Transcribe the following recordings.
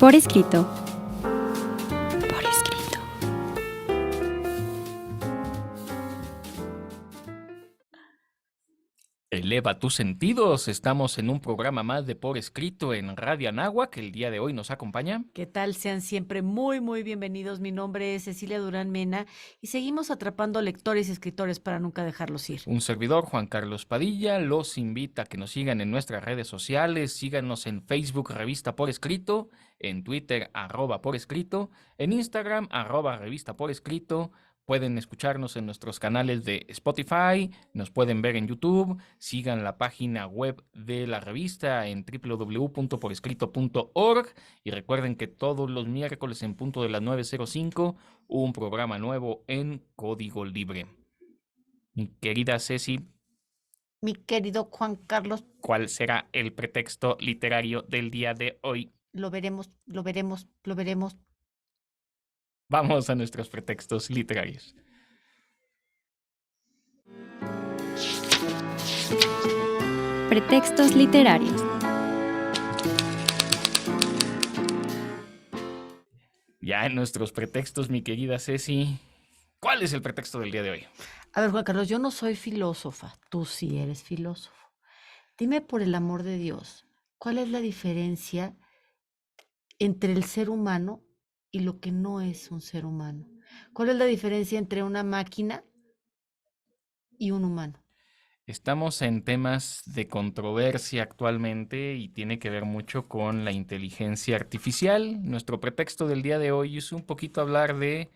Por escrito. Por escrito. Eleva tus sentidos. Estamos en un programa más de Por Escrito en Radio Anáhuac, que el día de hoy nos acompaña. ¿Qué tal? Sean siempre muy, muy bienvenidos. Mi nombre es Cecilia Durán Mena y seguimos atrapando lectores y escritores para nunca dejarlos ir. Un servidor, Juan Carlos Padilla, los invita a que nos sigan en nuestras redes sociales. Síganos en Facebook, Revista Por Escrito, en Twitter, @Por Escrito, en Instagram, @Revista Por Escrito. Pueden escucharnos en nuestros canales de Spotify, nos pueden ver en YouTube, sigan la página web de la revista en www.porescrito.org y recuerden que todos los miércoles en punto de las 9:05, un programa nuevo en Código Libre. Mi querida Ceci, Mi querido Juan Carlos, ¿cuál será el pretexto literario del día de hoy? lo veremos, lo veremos, lo veremos. Vamos a nuestros pretextos literarios. Pretextos literarios. Ya en nuestros pretextos, mi querida Ceci, ¿cuál es el pretexto del día de hoy? A ver, Juan Carlos, yo no soy filósofa, tú sí eres filósofo. Dime por el amor de Dios, ¿cuál es la diferencia entre el ser humano y lo que no es un ser humano? ¿Cuál es la diferencia entre una máquina y un humano? Estamos en temas de controversia actualmente y tiene que ver mucho con la inteligencia artificial. Nuestro pretexto del día de hoy es un poquito hablar de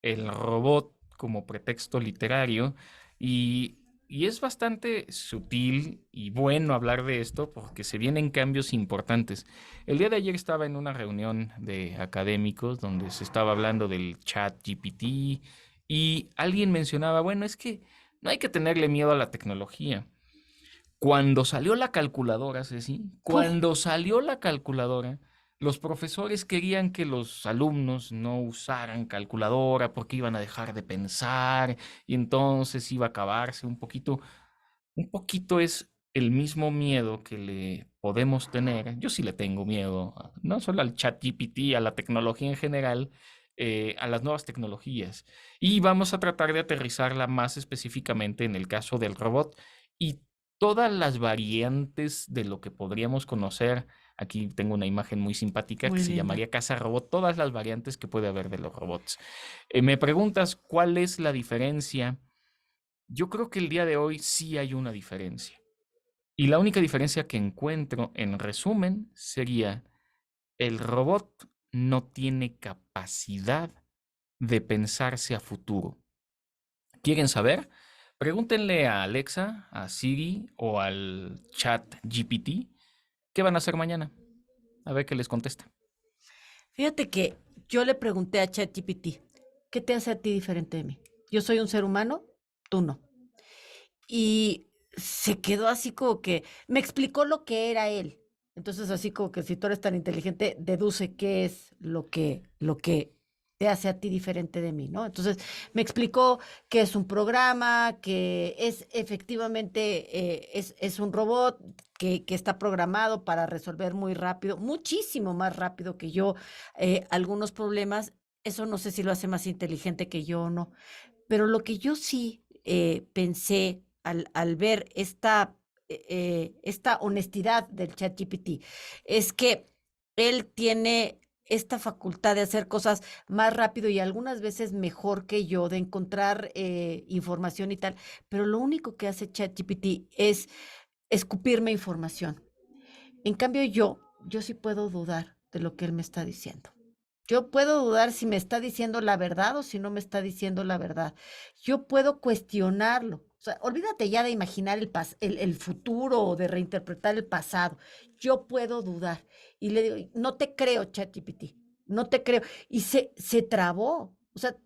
el robot como pretexto literario y es bastante sutil y bueno hablar de esto porque se vienen cambios importantes. El día de ayer estaba en una reunión de académicos donde se estaba hablando del chat GPT y alguien mencionaba, bueno, es que no hay que tenerle miedo a la tecnología. Cuando salió la calculadora, Ceci, ¡Puf! cuando salió la calculadora, los profesores querían que los alumnos no usaran calculadora porque iban a dejar de pensar y entonces iba a acabarse un poquito. Un poquito es el mismo miedo que le podemos tener. Yo sí le tengo miedo, no solo al chat GPT, a la tecnología en general, a las nuevas tecnologías. Y vamos a tratar de aterrizarla más específicamente en el caso del robot y todas las variantes de lo que podríamos conocer. Aquí tengo una imagen muy simpática Muy que se linda. llamaría Casa Robot, todas las variantes que puede haber de los robots. Me preguntas cuál es la diferencia. Yo creo que el día de hoy sí hay una diferencia. Y la única diferencia que encuentro, en resumen, sería el robot no tiene capacidad de pensarse a futuro. ¿Quieren saber? Pregúntenle a Alexa, a Siri o al chat GPT qué van a hacer mañana. A ver qué les contesta. Fíjate que yo le pregunté a ChatGPT, ¿qué te hace a ti diferente de mí? Yo soy un ser humano, tú no. Y se quedó así como que me explicó lo que era él. Entonces, así como que si tú eres tan inteligente, deduce qué es lo que te hace a ti diferente de mí, ¿no? Entonces, me explicó que es un programa, que es efectivamente, es un robot que está programado para resolver muy rápido, muchísimo más rápido que yo, algunos problemas. Eso no sé si lo hace más inteligente que yo o no. Pero lo que yo sí pensé al ver esta honestidad del ChatGPT es que él tiene esta facultad de hacer cosas más rápido y algunas veces mejor que yo, de encontrar información y tal, pero lo único que hace ChatGPT es escupirme información. En cambio, yo sí puedo dudar de lo que él me está diciendo. Yo puedo dudar si me está diciendo la verdad o si no me está diciendo la verdad. Yo puedo cuestionarlo. O sea, olvídate ya de imaginar el futuro o de reinterpretar el pasado. Yo puedo dudar. Y le digo, no te creo, ChatGPT, no te creo. Y se trabó. O sea,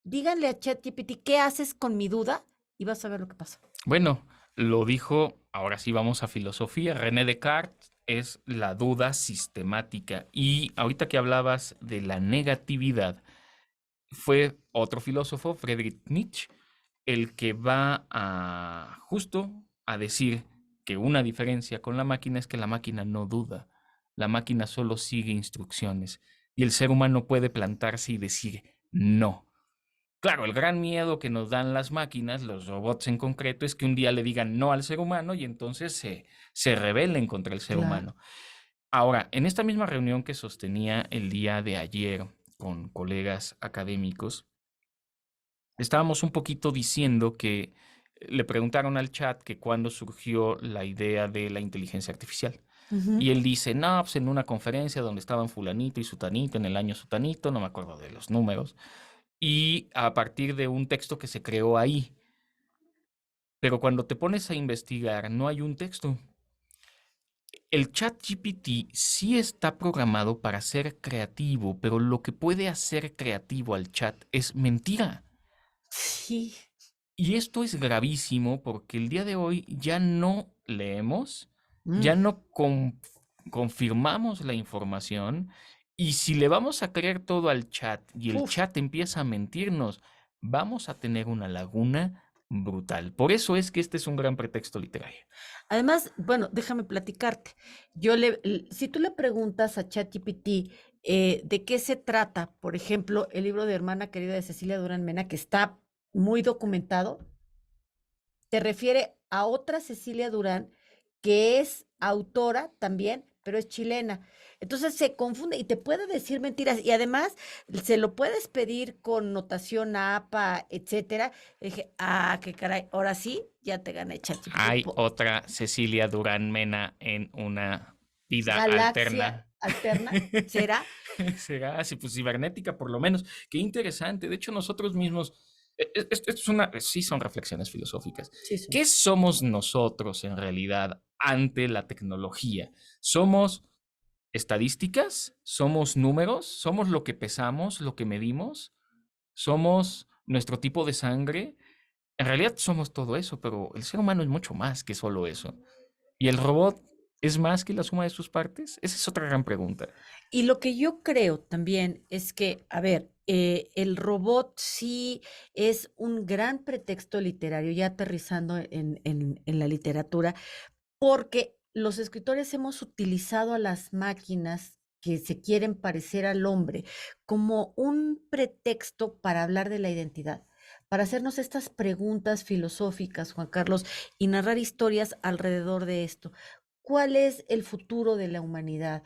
díganle a ChatGPT, ¿qué haces con mi duda? Y vas a ver lo que pasa. Bueno, lo dijo, ahora sí vamos a filosofía, René Descartes es la duda sistemática. Y ahorita que hablabas de la negatividad, fue otro filósofo, Friedrich Nietzsche, el que va a justo a decir que una diferencia con la máquina es que la máquina no duda. la máquina solo sigue instrucciones y el ser humano puede plantarse y decir no. Claro, el gran miedo que nos dan las máquinas, los robots en concreto, es que un día le digan no al ser humano y entonces se rebelen contra el ser Claro. humano. Ahora, en esta misma reunión que sostenía el día de ayer con colegas académicos, estábamos un poquito diciendo que le preguntaron al chat que cuándo surgió la idea de la inteligencia artificial. Ujú. Y él dice, no, pues en una conferencia donde estaban fulanito y sutanito en el año sutanito, no me acuerdo de los números, y a partir de un texto que se creó ahí. Pero cuando te pones a investigar, no hay un texto. El chat GPT sí está programado para ser creativo, pero lo que puede hacer creativo al chat es mentira. Sí. Y esto es gravísimo porque el día de hoy ya no leemos, Mm. ya no confirmamos la información, y si le vamos a creer todo al chat y el Uf. chat empieza a mentirnos, vamos a tener una laguna brutal. Por eso es que este es un gran pretexto literario. Además, bueno, déjame platicarte. Si tú le preguntas a ChatGPT de qué se trata, por ejemplo, el libro de Hermana Querida de Cecilia Durán Mena, que está muy documentado, te refiere a otra Cecilia Durán, que es autora también, pero es chilena. Entonces se confunde y te puede decir mentiras. Y además se lo puedes pedir con notación APA, etcétera. Dije, qué caray, ahora sí, ya te gané ChatGPT. Hay otra Cecilia Durán Mena en una vida Galaxia alterna. alterna, ¿será? Será así, pues cibernética por lo menos. Qué interesante. De hecho, nosotros mismos, esto es sí son reflexiones filosóficas. Sí, sí. ¿Qué somos nosotros en realidad ante la tecnología? ¿Somos estadísticas? ¿Somos números? ¿Somos lo que pesamos, lo que medimos? ¿Somos nuestro tipo de sangre? En realidad somos todo eso, pero el ser humano es mucho más que solo eso. ¿Y el robot es más que la suma de sus partes? Esa es otra gran pregunta. Y lo que yo creo también es que, a ver, el robot sí es un gran pretexto literario, ya aterrizando en la literatura, porque los escritores hemos utilizado a las máquinas que se quieren parecer al hombre como un pretexto para hablar de la identidad, para hacernos estas preguntas filosóficas, Juan Carlos, y narrar historias alrededor de esto. ¿Cuál es el futuro de la humanidad?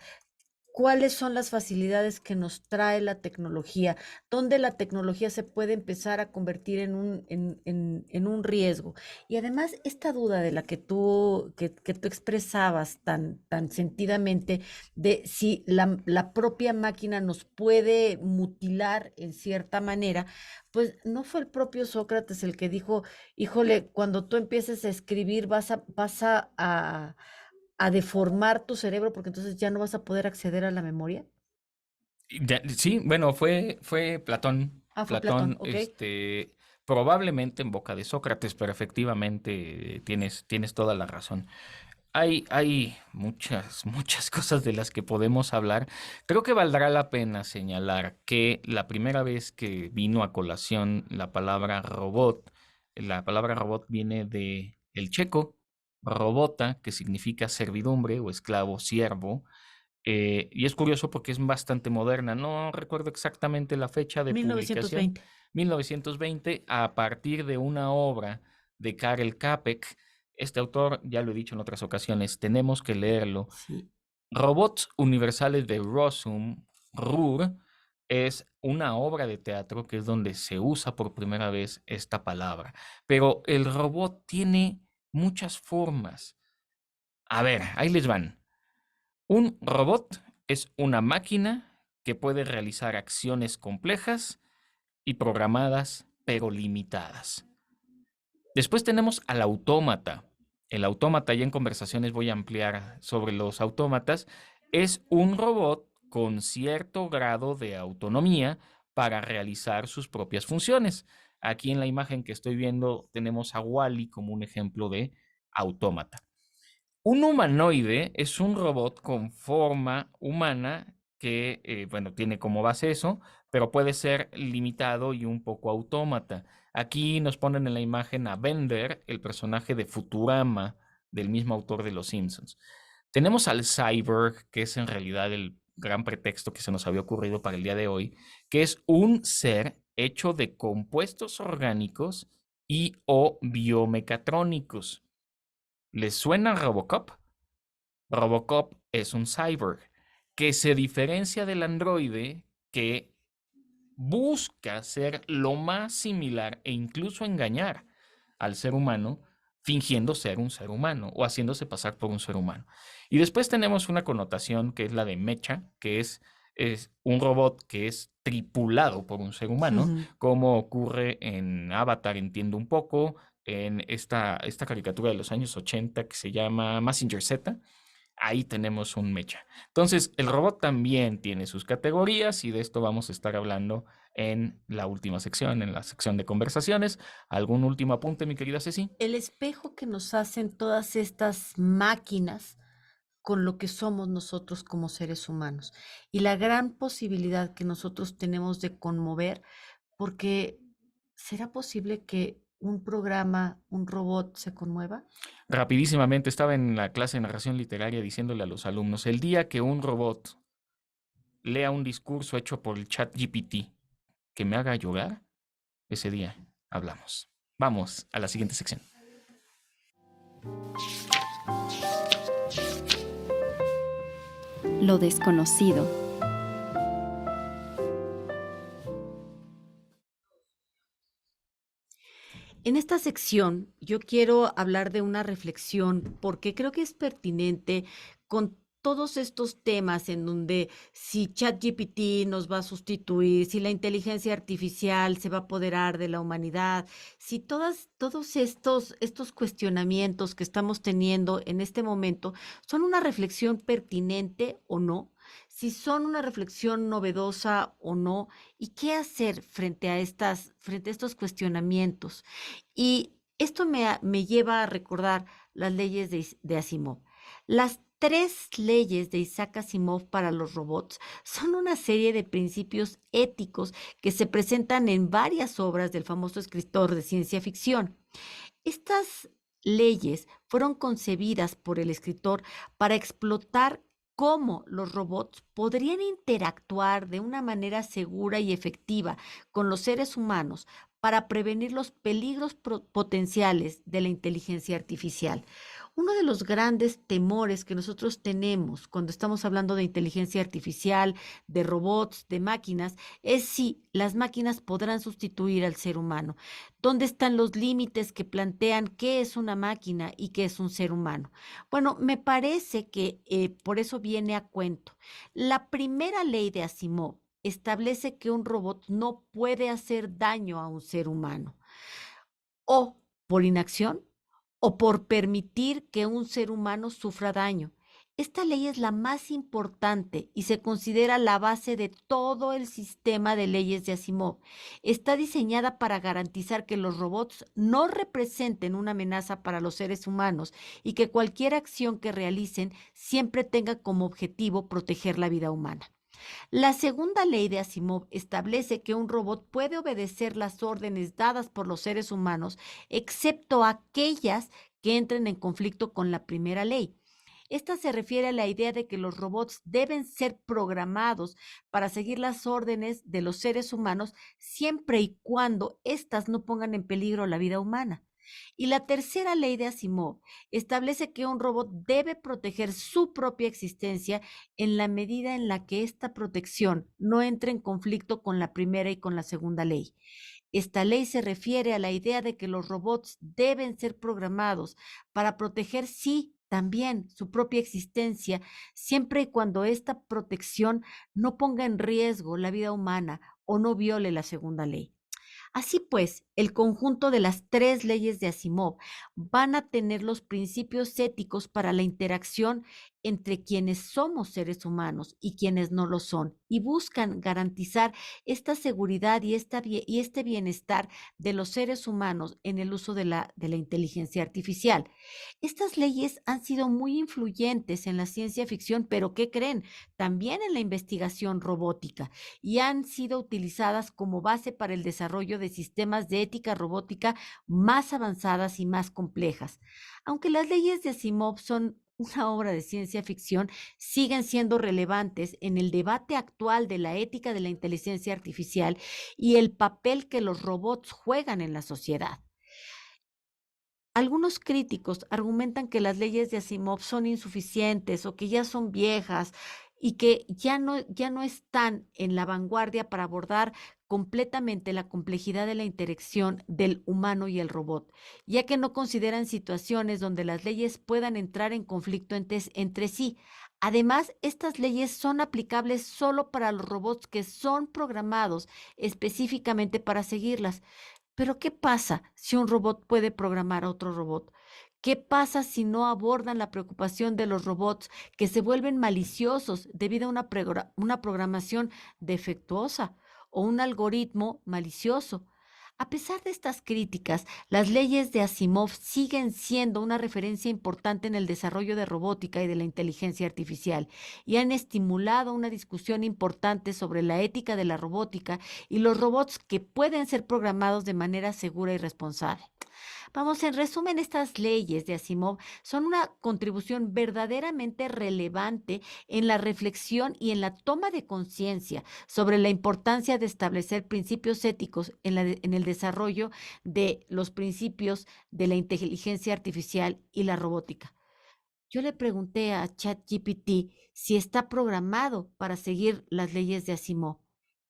¿Cuáles son las facilidades que nos trae la tecnología? ¿Dónde la tecnología se puede empezar a convertir en un riesgo? Y además, esta duda de la que tú expresabas tan sentidamente, de si la propia máquina nos puede mutilar en cierta manera, pues no fue el propio Sócrates el que dijo, híjole, cuando tú empieces a escribir vas a deformar tu cerebro porque entonces ya no vas a poder acceder a la memoria. Sí, bueno, fue Platón. Fue Platón, Platón, ok. probablemente en boca de Sócrates, pero efectivamente tienes toda la razón. Hay muchas cosas de las que podemos hablar. Creo que valdrá la pena señalar que la primera vez que vino a colación la palabra robot viene de el checo, robota, que significa servidumbre o esclavo, siervo. Y es curioso porque es bastante moderna. No recuerdo exactamente la fecha de publicación. 1920. 1920, a partir de una obra de Karel Capek. Este autor, ya lo he dicho en otras ocasiones, tenemos que leerlo. Sí. Robots Universales de Rossum, Ruhr, es una obra de teatro que es donde se usa por primera vez esta palabra. Pero el robot tiene muchas formas. A ver, ahí les van. Un robot es una máquina que puede realizar acciones complejas y programadas, pero limitadas. Después tenemos al autómata. El autómata, ya en conversaciones voy a ampliar sobre los autómatas, es un robot con cierto grado de autonomía para realizar sus propias funciones. Aquí en la imagen que estoy viendo tenemos a Wall-E como un ejemplo de autómata. Un humanoide es un robot con forma humana que, bueno, tiene como base eso, pero puede ser limitado y un poco autómata. Aquí nos ponen en la imagen a Bender, el personaje de Futurama, del mismo autor de Los Simpsons. Tenemos al cyborg, que es en realidad el gran pretexto que se nos había ocurrido para el día de hoy, que es un ser hecho de compuestos orgánicos y o biomecatrónicos. ¿Les suena Robocop? Robocop es un cyborg que se diferencia del androide, que busca ser lo más similar e incluso engañar al ser humano, fingiendo ser un ser humano o haciéndose pasar por un ser humano. Y después tenemos una connotación que es la de mecha, que es un robot que es tripulado por un ser humano, como ocurre en Avatar, entiendo un poco, en esta caricatura de los años 80 que se llama Mazinger Z. Ahí tenemos un mecha. Entonces, el robot también tiene sus categorías y de esto vamos a estar hablando en la última sección, en la sección de conversaciones. ¿Algún último apunte, mi querida Ceci? El espejo que nos hacen todas estas máquinas con lo que somos nosotros como seres humanos y la gran posibilidad que nosotros tenemos de conmover, porque ¿será posible que un programa, un robot se conmueva? Rapidísimamente, estaba en la clase de narración literaria diciéndole a los alumnos, el día que un robot lea un discurso hecho por el chat GPT que me haga llorar, ese día hablamos. Vamos a la siguiente sección. Lo desconocido. En esta sección yo quiero hablar de una reflexión porque creo que es pertinente con todos estos temas en donde si ChatGPT nos va a sustituir, si la inteligencia artificial se va a apoderar de la humanidad, si todos estos cuestionamientos que estamos teniendo en este momento son una reflexión pertinente o no, si son una reflexión novedosa o no, y qué hacer frente a estos cuestionamientos. Y esto me lleva a recordar las leyes de Asimov. Las tres leyes de Isaac Asimov para los robots son una serie de principios éticos que se presentan en varias obras del famoso escritor de ciencia ficción. Estas leyes fueron concebidas por el escritor para explotar cómo los robots podrían interactuar de una manera segura y efectiva con los seres humanos para prevenir los peligros potenciales de la inteligencia artificial. Uno de los grandes temores que nosotros tenemos cuando estamos hablando de inteligencia artificial, de robots, de máquinas, es si las máquinas podrán sustituir al ser humano. ¿Dónde están los límites que plantean qué es una máquina y qué es un ser humano? Bueno, me parece que por eso viene a cuento. La primera ley de Asimov establece que un robot no puede hacer daño a un ser humano, o por inacción o por permitir que un ser humano sufra daño. Esta ley es la más importante y se considera la base de todo el sistema de leyes de Asimov. Está diseñada para garantizar que los robots no representen una amenaza para los seres humanos y que cualquier acción que realicen siempre tenga como objetivo proteger la vida humana. La segunda ley de Asimov establece que un robot puede obedecer las órdenes dadas por los seres humanos, excepto aquellas que entren en conflicto con la primera ley. Esta se refiere a la idea de que los robots deben ser programados para seguir las órdenes de los seres humanos siempre y cuando éstas no pongan en peligro la vida humana. Y la tercera ley de Asimov establece que un robot debe proteger su propia existencia en la medida en la que esta protección no entre en conflicto con la primera y con la segunda ley. Esta ley se refiere a la idea de que los robots deben ser programados para proteger, sí, también su propia existencia, siempre y cuando esta protección no ponga en riesgo la vida humana o no viole la segunda ley. Así pues, el conjunto de las tres leyes de Asimov van a tener los principios éticos para la interacción entre quienes somos seres humanos y quienes no lo son, y buscan garantizar esta seguridad y este bienestar de los seres humanos en el uso de la inteligencia artificial. Estas leyes han sido muy influyentes en la ciencia ficción, pero ¿qué creen? También en la investigación robótica, y han sido utilizadas como base para el desarrollo de sistemas de ética robótica más avanzadas y más complejas. Aunque las leyes de Asimov son una obra de ciencia ficción siguen siendo relevantes en el debate actual de la ética de la inteligencia artificial y el papel que los robots juegan en la sociedad. Algunos críticos argumentan que las leyes de Asimov son insuficientes o que ya son viejas y que ya no están en la vanguardia para abordar completamente la complejidad de la interacción del humano y el robot, ya que no consideran situaciones donde las leyes puedan entrar en conflicto entre sí. Además, estas leyes son aplicables solo para los robots que son programados específicamente para seguirlas. Pero ¿qué pasa si un robot puede programar a otro robot? ¿Qué pasa si no abordan la preocupación de los robots que se vuelven maliciosos debido a una programación defectuosa o un algoritmo malicioso? A pesar de estas críticas, las leyes de Asimov siguen siendo una referencia importante en el desarrollo de robótica y de la inteligencia artificial y han estimulado una discusión importante sobre la ética de la robótica y los robots que pueden ser programados de manera segura y responsable. Vamos, en resumen, estas leyes de Asimov son una contribución verdaderamente relevante en la reflexión y en la toma de conciencia sobre la importancia de establecer principios éticos en el desarrollo de los principios de la inteligencia artificial y la robótica. Yo le pregunté a ChatGPT si está programado para seguir las leyes de Asimov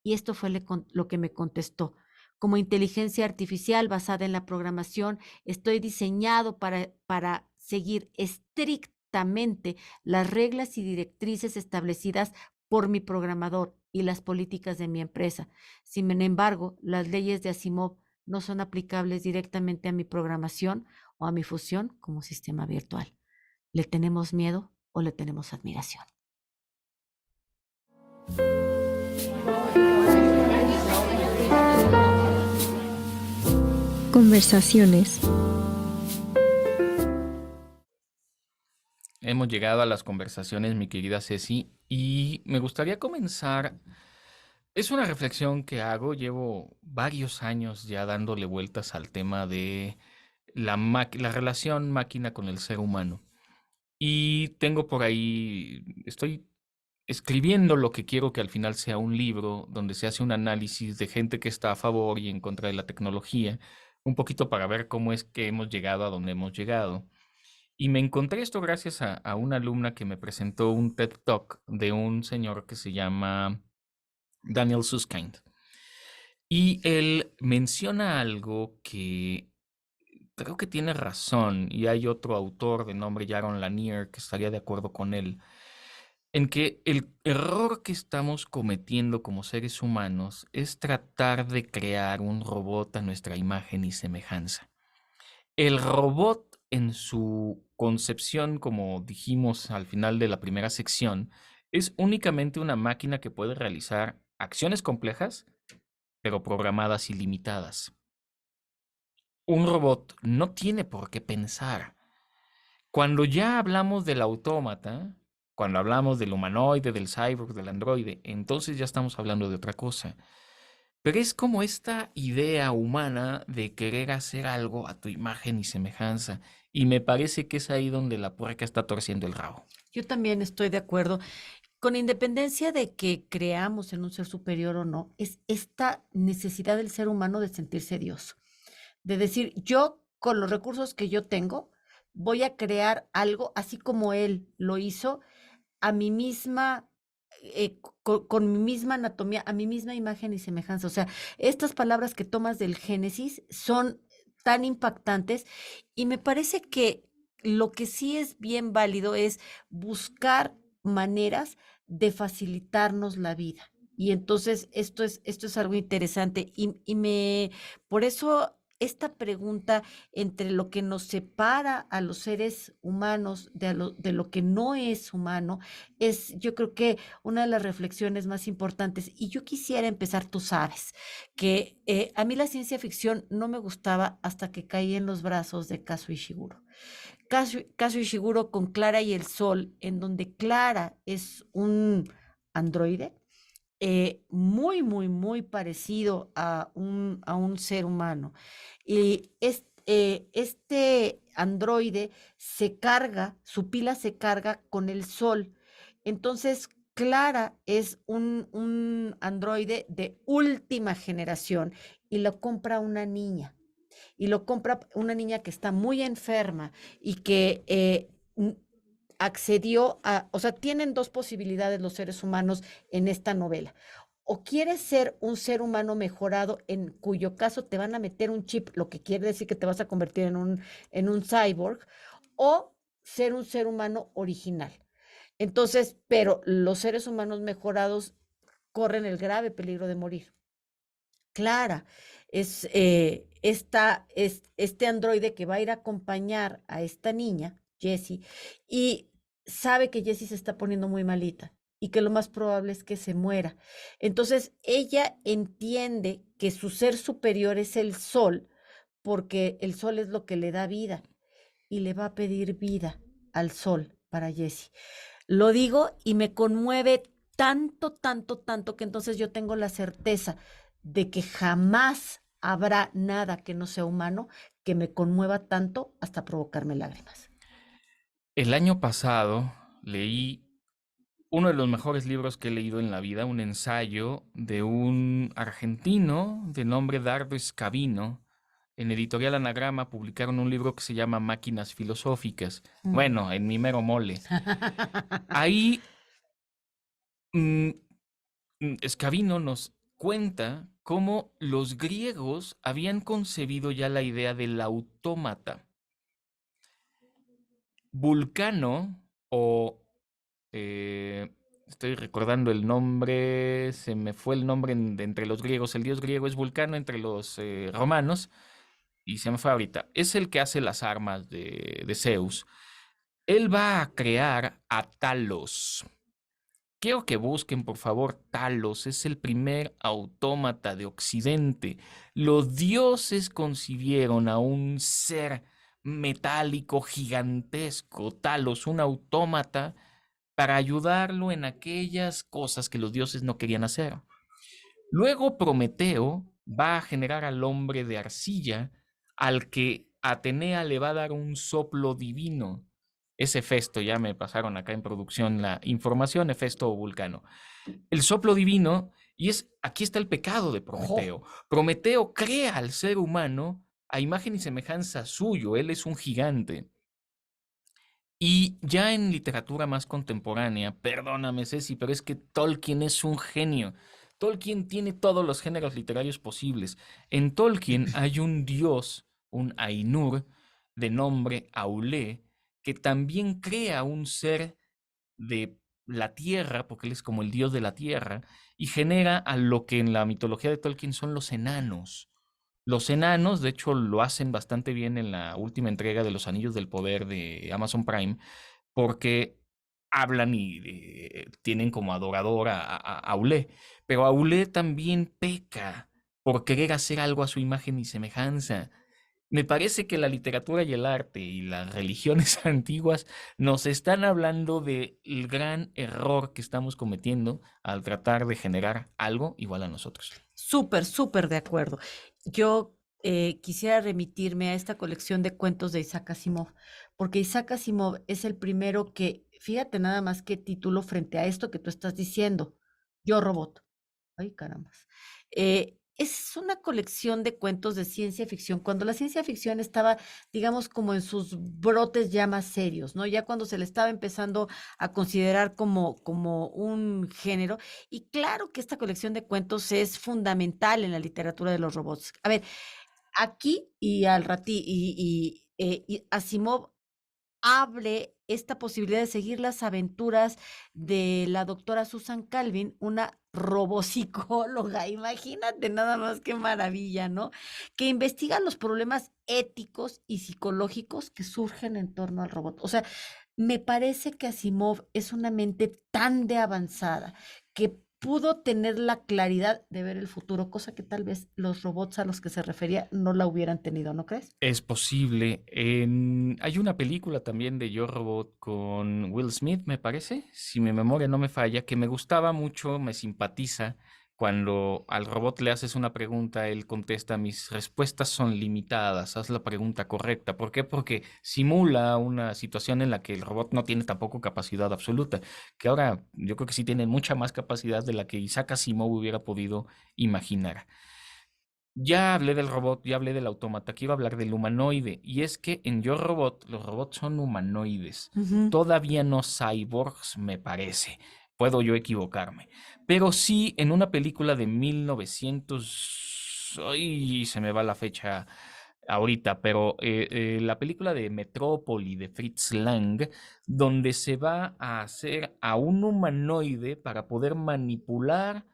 y esto fue lo que me contestó. Como inteligencia artificial basada en la programación, estoy diseñado para seguir estrictamente las reglas y directrices establecidas por mi programador y las políticas de mi empresa. Sin embargo, las leyes de Asimov no son aplicables directamente a mi programación o a mi fusión como sistema virtual. ¿Le tenemos miedo o le tenemos admiración? Conversaciones. Hemos llegado a las conversaciones, mi querida Ceci, y me gustaría comenzar. Es una reflexión que hago, llevo varios años ya dándole vueltas al tema de la relación máquina con el ser humano. Y tengo por ahí, estoy escribiendo lo que quiero que al final sea un libro donde se hace un análisis de gente que está a favor y en contra de la tecnología, un poquito para ver cómo es que hemos llegado a donde hemos llegado. Y me encontré esto gracias a una alumna que me presentó un TED Talk de un señor que se llama Daniel Susskind. Y él menciona algo que creo que tiene razón, y hay otro autor de nombre Jaron Lanier que estaría de acuerdo con él, en que el error que estamos cometiendo como seres humanos es tratar de crear un robot a nuestra imagen y semejanza. El robot en su concepción, como dijimos al final de la primera sección, es únicamente una máquina que puede realizar acciones complejas, pero programadas y limitadas. Un robot no tiene por qué pensar. Cuando ya hablamos del autómata, cuando hablamos del humanoide, del cyborg, del androide, entonces ya estamos hablando de otra cosa. Pero es como esta idea humana de querer hacer algo a tu imagen y semejanza. Y me parece que es ahí donde la puerca está torciendo el rabo. Yo también estoy de acuerdo. Con independencia de que creamos en un ser superior o no, es esta necesidad del ser humano de sentirse Dios. De decir, yo con los recursos que yo tengo, voy a crear algo así como él lo hizo, a mi misma, con mi misma anatomía, a mi misma imagen y semejanza. O sea, estas palabras que tomas del Génesis son tan impactantes y me parece que lo que sí es bien válido es buscar maneras de facilitarnos la vida. Y entonces esto es algo interesante por eso esta pregunta entre lo que nos separa a los seres humanos de lo que no es humano es, yo creo que una de las reflexiones más importantes. Y yo quisiera empezar, tú sabes, que a mí la ciencia ficción no me gustaba hasta que caí en los brazos de Kazuo Ishiguro. Kazuo Ishiguro con Clara y el Sol, en donde Clara es un androide muy parecido a un ser humano. Y este androide se carga, su pila se carga con el sol. Entonces, Clara es un androide de última generación y lo compra una niña. Y lo compra una niña que está muy enferma y que accedió a, o sea, tienen dos posibilidades los seres humanos en esta novela. O quieres ser un ser humano mejorado, en cuyo caso te van a meter un chip, lo que quiere decir que te vas a convertir en un cyborg, o ser un ser humano original. Entonces, pero los seres humanos mejorados corren el grave peligro de morir. Clara es este androide que va a ir a acompañar a esta niña, Jessie, y sabe que Jessie se está poniendo muy malita y que lo más probable es que se muera. Entonces, ella entiende que su ser superior es el sol, porque el sol es lo que le da vida y le va a pedir vida al sol para Jessie. Lo digo y me conmueve tanto, tanto, tanto que entonces yo tengo la certeza de que jamás habrá nada que no sea humano que me conmueva tanto hasta provocarme lágrimas. El año pasado leí uno de los mejores libros que he leído en la vida, un ensayo de un argentino de nombre Dardo Scavino. En Editorial Anagrama publicaron un libro que se llama Máquinas Filosóficas. Bueno, en mi mero mole. Ahí Scavino nos cuenta cómo los griegos habían concebido ya la idea del autómata. Vulcano, estoy recordando el nombre, se me fue el nombre de entre los griegos, el dios griego es Vulcano entre los romanos, y se me fue ahorita, es el que hace las armas de Zeus. Él va a crear a Talos. Quiero que busquen, por favor, Talos. Es el primer autómata de Occidente. Los dioses concibieron a un ser metálico gigantesco, Talos, un autómata, para ayudarlo en aquellas cosas que los dioses no querían hacer. Luego Prometeo va a generar al hombre de arcilla, al que Atenea le va a dar un soplo divino. Es Hefesto, ya me pasaron acá en producción la información, Hefesto o Vulcano. El soplo divino, y aquí está el pecado de Prometeo. Prometeo crea al ser humano a imagen y semejanza suyo, él es un gigante. Y ya en literatura más contemporánea, perdóname Ceci, pero es que Tolkien es un genio. Tolkien tiene todos los géneros literarios posibles. En Tolkien hay un dios, un Ainur, de nombre Aulé, que también crea un ser de la tierra, porque él es como el dios de la tierra, y genera a lo que en la mitología de Tolkien son los enanos. Los enanos, de hecho, lo hacen bastante bien en la última entrega de Los Anillos del Poder de Amazon Prime, porque hablan y tienen como adorador a Aulé. Pero Aulé también peca por querer hacer algo a su imagen y semejanza. Me parece que la literatura y el arte y las religiones antiguas nos están hablando del gran error que estamos cometiendo al tratar de generar algo igual a nosotros. Súper, súper de acuerdo. Yo quisiera remitirme a esta colección de cuentos de Isaac Asimov, porque Isaac Asimov es el primero que, fíjate nada más qué título frente a esto que tú estás diciendo, Yo Robot. Ay, caramba. Es una colección de cuentos de ciencia ficción, cuando la ciencia ficción estaba, digamos, como en sus brotes ya más serios, ¿no? Ya cuando se le estaba empezando a considerar como un género. Y claro que esta colección de cuentos es fundamental en la literatura de los robots. A ver, aquí y al ratí, y Asimov abre esta posibilidad de seguir las aventuras de la doctora Susan Calvin, una robopsicóloga, imagínate nada más qué maravilla, ¿no? Que investiga los problemas éticos y psicológicos que surgen en torno al robot. O sea, me parece que Asimov es una mente tan de avanzada que pudo tener la claridad de ver el futuro, cosa que tal vez los robots a los que se refería no la hubieran tenido, ¿no crees? Es posible. Hay una película también de Yo Robot con Will Smith, me parece, si mi memoria no me falla, que me gustaba mucho, me simpatiza Cuando al robot le haces una pregunta, él contesta, mis respuestas son limitadas, haz la pregunta correcta. ¿Por qué? Porque simula una situación en la que el robot no tiene tampoco capacidad absoluta, que ahora yo creo que sí tiene mucha más capacidad de la que Isaac Asimov hubiera podido imaginar. Ya hablé del robot, ya hablé del autómata, quiero hablar del humanoide. Y es que en Yo Robot, los robots son humanoides. Ujú. Todavía no cyborgs, me parece. Puedo yo equivocarme. Pero sí en una película de 1900. Ay, se me va la fecha ahorita, pero la película de Metrópoli de Fritz Lang, donde se va a hacer a un humanoide para poder manipular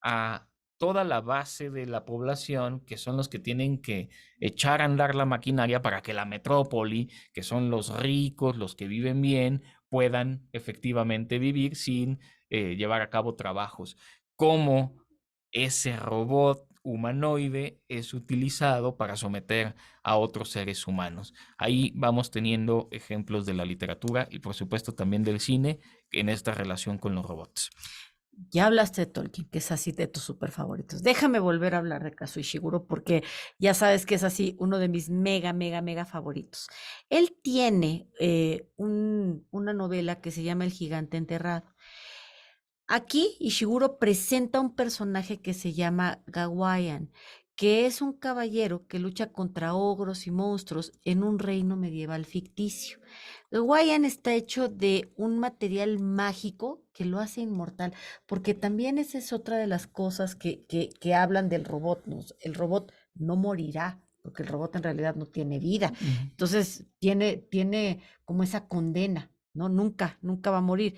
a toda la base de la población, que son los que tienen que echar a andar la maquinaria para que la metrópoli, que son los ricos, los que viven bien, puedan efectivamente vivir sin llevar a cabo trabajos. Cómo ese robot humanoide es utilizado para someter a otros seres humanos. Ahí vamos teniendo ejemplos de la literatura y por supuesto también del cine en esta relación con los robots. Ya hablaste de Tolkien, que es así de tus super favoritos. Déjame volver a hablar de Kazuo Ishiguro porque ya sabes que es así uno de mis mega, mega, mega favoritos. Él tiene una novela que se llama El gigante enterrado. Aquí Ishiguro presenta un personaje que se llama Gawain, que es un caballero que lucha contra ogros y monstruos en un reino medieval ficticio. Gawain está hecho de un material mágico que lo hace inmortal, porque también esa es otra de las cosas que hablan del robot, ¿no? El robot no morirá, porque el robot en realidad no tiene vida. Entonces tiene como esa condena, ¿no? Nunca, nunca va a morir,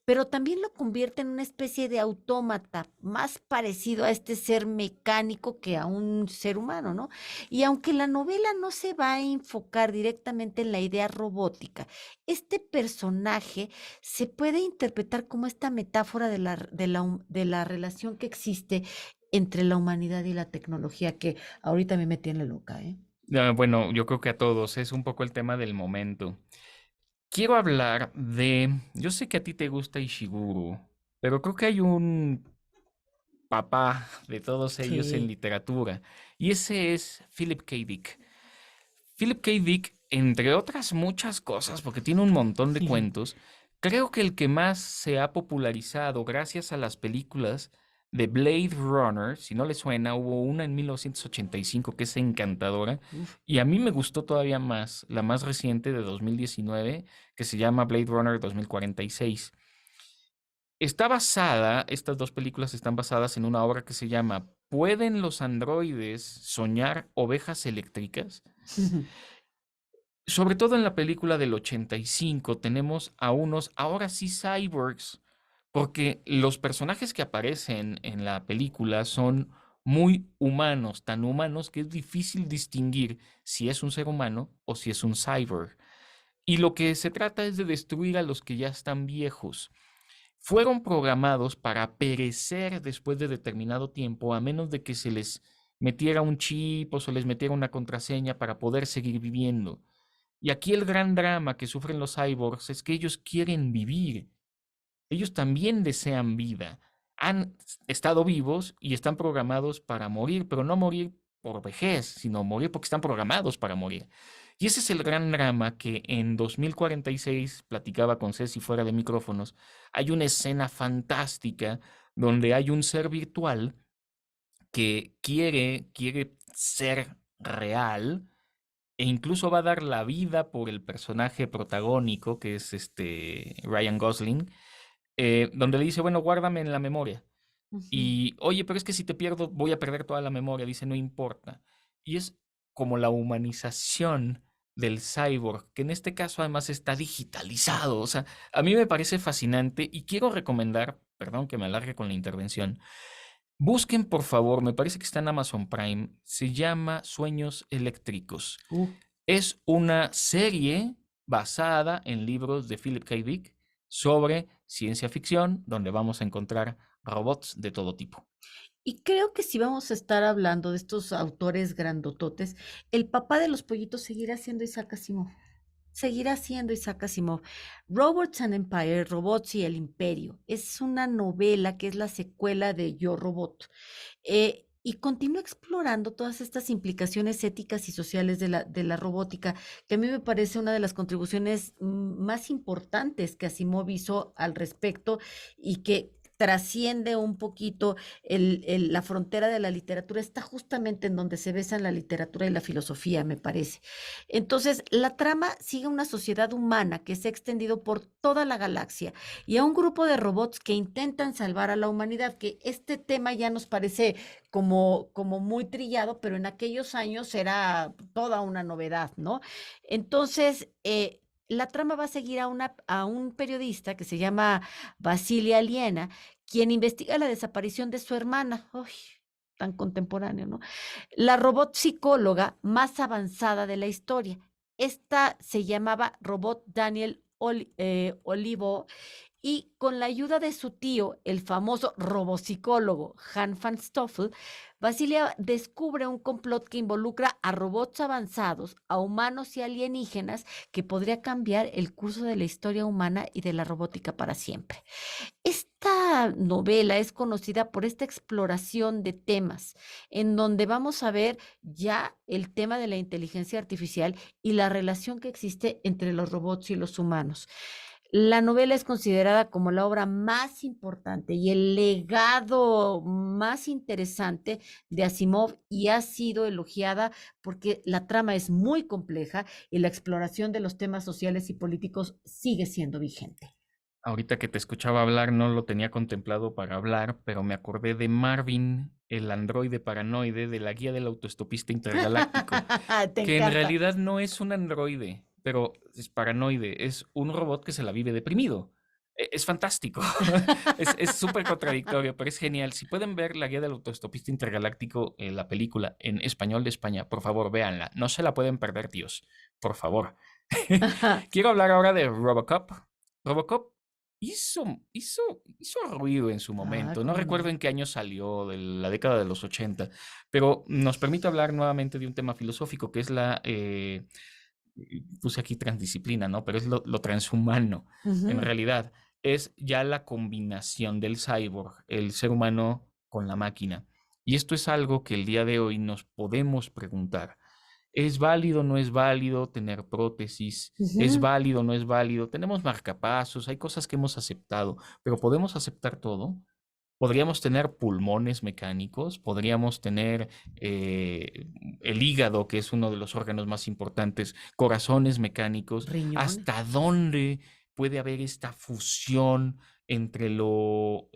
pero también lo convierte en una especie de autómata, más parecido a este ser mecánico que a un ser humano, ¿no? Y aunque la novela no se va a enfocar directamente en la idea robótica, este personaje se puede interpretar como esta metáfora de la relación que existe entre la humanidad y la tecnología, que ahorita a mí me tiene loca, ¿eh? Bueno, yo creo que a todos es un poco el tema del momento. Quiero hablar yo sé que a ti te gusta Ishiguro, pero creo que hay un papá de todos ellos en Sí. literatura, y ese es Philip K. Dick. Philip K. Dick, entre otras muchas cosas, porque tiene un montón de cuentos, creo que el que más se ha popularizado gracias a las películas de Blade Runner, si no le suena, hubo una en 1985 que es encantadora, Uf. y a mí me gustó todavía más, la más reciente de 2019, que se llama Blade Runner 2046. Está basada, estas dos películas están basadas en una obra que se llama ¿Pueden los androides soñar ovejas eléctricas? Sobre todo en la película del 85 tenemos a unos, ahora sí, cyborgs, porque los personajes que aparecen en la película son muy humanos, tan humanos que es difícil distinguir si es un ser humano o si es un cyborg. Y lo que se trata es de destruir a los que ya están viejos. Fueron programados para perecer después de determinado tiempo, a menos de que se les metiera un chip o se les metiera una contraseña para poder seguir viviendo. Y aquí el gran drama que sufren los cyborgs es que ellos quieren vivir. Ellos también desean vida. Han estado vivos y están programados para morir, pero no morir por vejez, sino morir porque están programados para morir. Y ese es el gran drama que en 2046 platicaba con Ceci fuera de micrófonos. Hay una escena fantástica donde hay un ser virtual que quiere ser real e incluso va a dar la vida por el personaje protagónico, que es Ryan Gosling, donde le dice, bueno, guárdame en la memoria. Ujú. Y, oye, pero es que si te pierdo, voy a perder toda la memoria. Dice, no importa. Y es como la humanización del cyborg, que en este caso además está digitalizado. O sea, a mí me parece fascinante y quiero recomendar, perdón que me alargue con la intervención, busquen por favor, me parece que está en Amazon Prime, se llama Sueños Eléctricos. Uh. Es una serie basada en libros de Philip K. Dick sobre ciencia ficción, donde vamos a encontrar robots de todo tipo. Y creo que si vamos a estar hablando de estos autores grandototes, el papá de los pollitos seguirá siendo Isaac Asimov. seguirá siendo Isaac Asimov. Robots and Empire, Robots y el Imperio, es una novela que es la secuela de Yo Robot. Y continúa explorando todas estas implicaciones éticas y sociales de la robótica, que a mí me parece una de las contribuciones más importantes que Asimov hizo al respecto y que trasciende un poquito la frontera de la literatura, está justamente en donde se besan la literatura y la filosofía, me parece. Entonces, la trama sigue una sociedad humana que se ha extendido por toda la galaxia y a un grupo de robots que intentan salvar a la humanidad, que este tema ya nos parece como muy trillado, pero en aquellos años era toda una novedad, ¿no? Entonces, la trama va a seguir a un periodista que se llama Basilia Aliena, quien investiga la desaparición de su hermana. Uy, tan contemporáneo, ¿no? La robot psicóloga más avanzada de la historia. Esta se llamaba Robot Daniel Olivo y con la ayuda de su tío, el famoso robopsicólogo Han van Stoffel, Basilia descubre un complot que involucra a robots avanzados, a humanos y alienígenas, que podría cambiar el curso de la historia humana y de la robótica para siempre. Esta novela es conocida por esta exploración de temas, en donde vamos a ver ya el tema de la inteligencia artificial y la relación que existe entre los robots y los humanos. La novela es considerada como la obra más importante y el legado más interesante de Asimov y ha sido elogiada porque la trama es muy compleja y la exploración de los temas sociales y políticos sigue siendo vigente. Ahorita que te escuchaba hablar, no lo tenía contemplado para hablar, pero me acordé de Marvin, el androide paranoide de la guía del autoestopista intergaláctico, Te que en encanta. realidad no es un androide, pero es paranoide, es un robot que se la vive deprimido. Es fantástico, es súper contradictorio, pero es genial. Si pueden ver la guía del autoestopista intergaláctico, la película en español de España, por favor, véanla. No se la pueden perder, tíos, por favor. Quiero hablar ahora de Robocop. Robocop hizo ruido en su Ah, momento. No cómo recuerdo no. en qué año salió, de la década de los 80, pero nos permite hablar nuevamente de un tema filosófico que es puse aquí transdisciplina, ¿no? Pero es lo transhumano. En Ujú. realidad, es ya la combinación del cyborg, el ser humano con la máquina. Y esto es algo que el día de hoy nos podemos preguntar. ¿Es válido o no es válido tener prótesis? ¿Es Ujú. válido o no es válido? Tenemos marcapasos, hay cosas que hemos aceptado, pero ¿podemos aceptar todo? Podríamos tener pulmones mecánicos, podríamos tener el hígado, que es uno de los órganos más importantes, corazones mecánicos. Riñones. ¿Hasta dónde puede haber esta fusión entre lo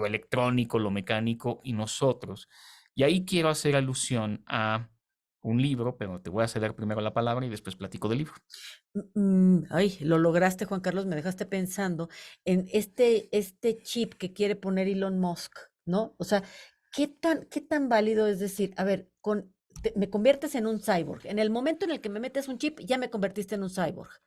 electrónico, lo mecánico y nosotros? Y ahí quiero hacer alusión a un libro, pero te voy a ceder primero la palabra y después platico del libro. Ay, lo lograste, Juan Carlos, me dejaste pensando en este chip que quiere poner Elon Musk, ¿no? O sea, qué tan válido es decir, a ver, me conviertes en un cyborg. En el momento en el que me metes un chip, ya me convertiste en un cyborg.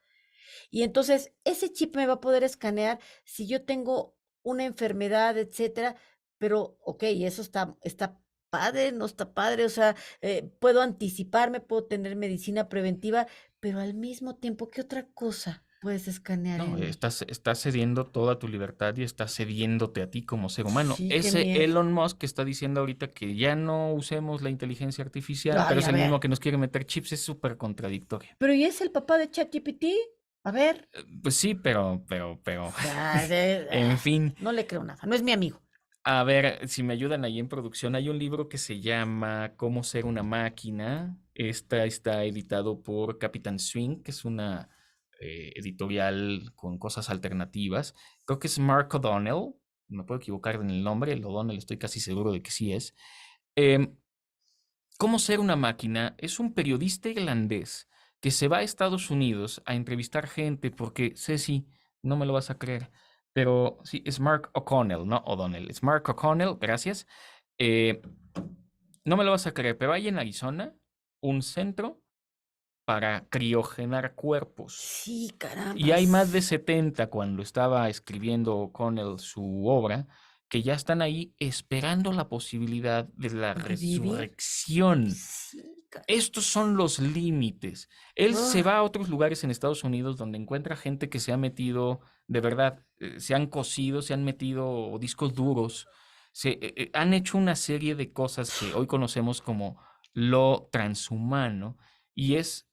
Y entonces ese chip me va a poder escanear si yo tengo una enfermedad, etcétera, pero ok, eso está padre, no está padre, o sea, puedo anticiparme, puedo tener medicina preventiva, pero al mismo tiempo, ¿qué otra cosa puedes escanear No, en mí? estás cediendo toda tu libertad y estás cediéndote a ti como ser humano. Sí, qué Ese miedo. Elon Musk que está diciendo ahorita que ya no usemos la inteligencia artificial, pero Ay, es a el ver, mismo que nos quiere meter chips, es súper contradictorio. pero ¿y es el papá de ChatGPT? A ver, Pues sí, pero, ah, en fin. no le creo nada, no es mi amigo. A ver, si me ayudan ahí en producción, hay un libro que se llama Cómo ser una máquina. Esta está editado por Capitán Swing, que es una editorial con cosas alternativas. Creo que es Mark O'Donnell. Me puedo equivocar en el nombre. El O'Donnell estoy casi seguro de que sí es. Em, Cómo ser una máquina es un periodista irlandés que se va a Estados Unidos a entrevistar gente porque, Ceci, no me lo vas a creer, pero sí, es Mark O'Connell, no O'Donnell, es Mark O'Connell, gracias. Eh, no me lo vas a creer, pero hay en Arizona un centro para criogenar cuerpos. Sí, Y hay más de carambas. 70 cuando estaba escribiendo O'Connell su obra, que ya están ahí esperando la posibilidad de la ¿De vivir? resurrección. Sí, mágica. Estos son los límites. Él se Ah, va a otros lugares en Estados Unidos donde encuentra gente que se ha metido, de verdad, se han cosido, se han metido discos duros, han hecho una serie de cosas que hoy conocemos como lo transhumano y es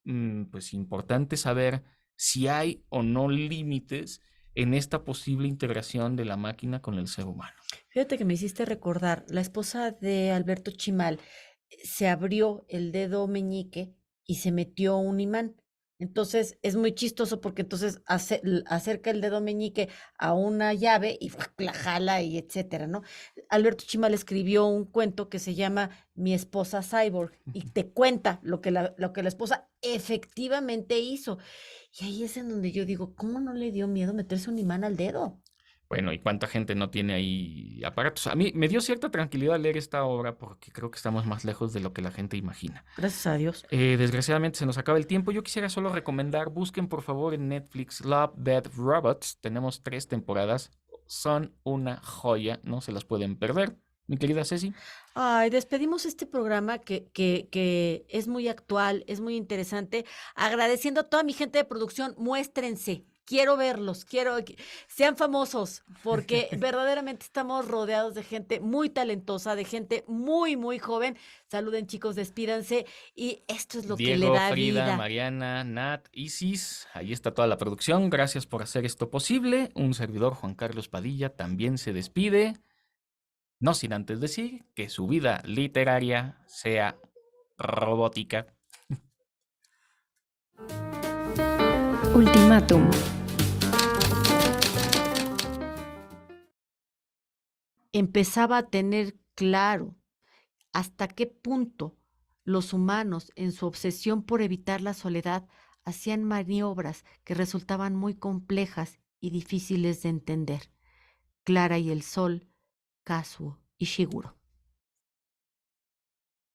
pues importante saber si hay o no límites en esta posible integración de la máquina con el ser humano. Fíjate que me hiciste recordar, la esposa de Alberto Chimal se abrió el dedo meñique y se metió un imán. Entonces es muy chistoso porque entonces acerca el dedo meñique a una llave y ¡fuac! La jala y etcétera, ¿no? Alberto Chimal escribió un cuento que se llama Mi esposa Cyborg y te cuenta lo que la esposa efectivamente hizo. Y ahí es en donde yo digo, ¿cómo no le dio miedo meterse un imán al dedo? Bueno, ¿y cuánta gente no tiene ahí aparatos? A mí me dio cierta tranquilidad leer esta obra porque creo que estamos más lejos de lo que la gente imagina. Gracias a Dios. Desgraciadamente se nos acaba el tiempo. Yo quisiera solo recomendar, busquen por favor en Netflix Love, Death, Robots. Tenemos 3 temporadas. Son una joya, no se las pueden perder. Mi querida Ceci, Ay, despedimos este programa que es muy actual, es muy interesante. Agradeciendo a toda mi gente de producción, muéstrense. Quiero verlos, quiero que sean famosos, porque verdaderamente estamos rodeados de gente muy talentosa, de gente muy, muy joven. Saluden, chicos, despídanse. Y esto es lo que le Diego, da Frida, vida. Mariana, Nat, Isis, ahí está toda la producción. Gracias por hacer esto posible. Un servidor, Juan Carlos Padilla, también se despide. No sin antes decir que su vida literaria sea robótica. Ultimátum. Empezaba a tener claro hasta qué punto los humanos, en su obsesión por evitar la soledad, hacían maniobras que resultaban muy complejas y difíciles de entender. Clara y el Sol, Kazuo y Shiguro.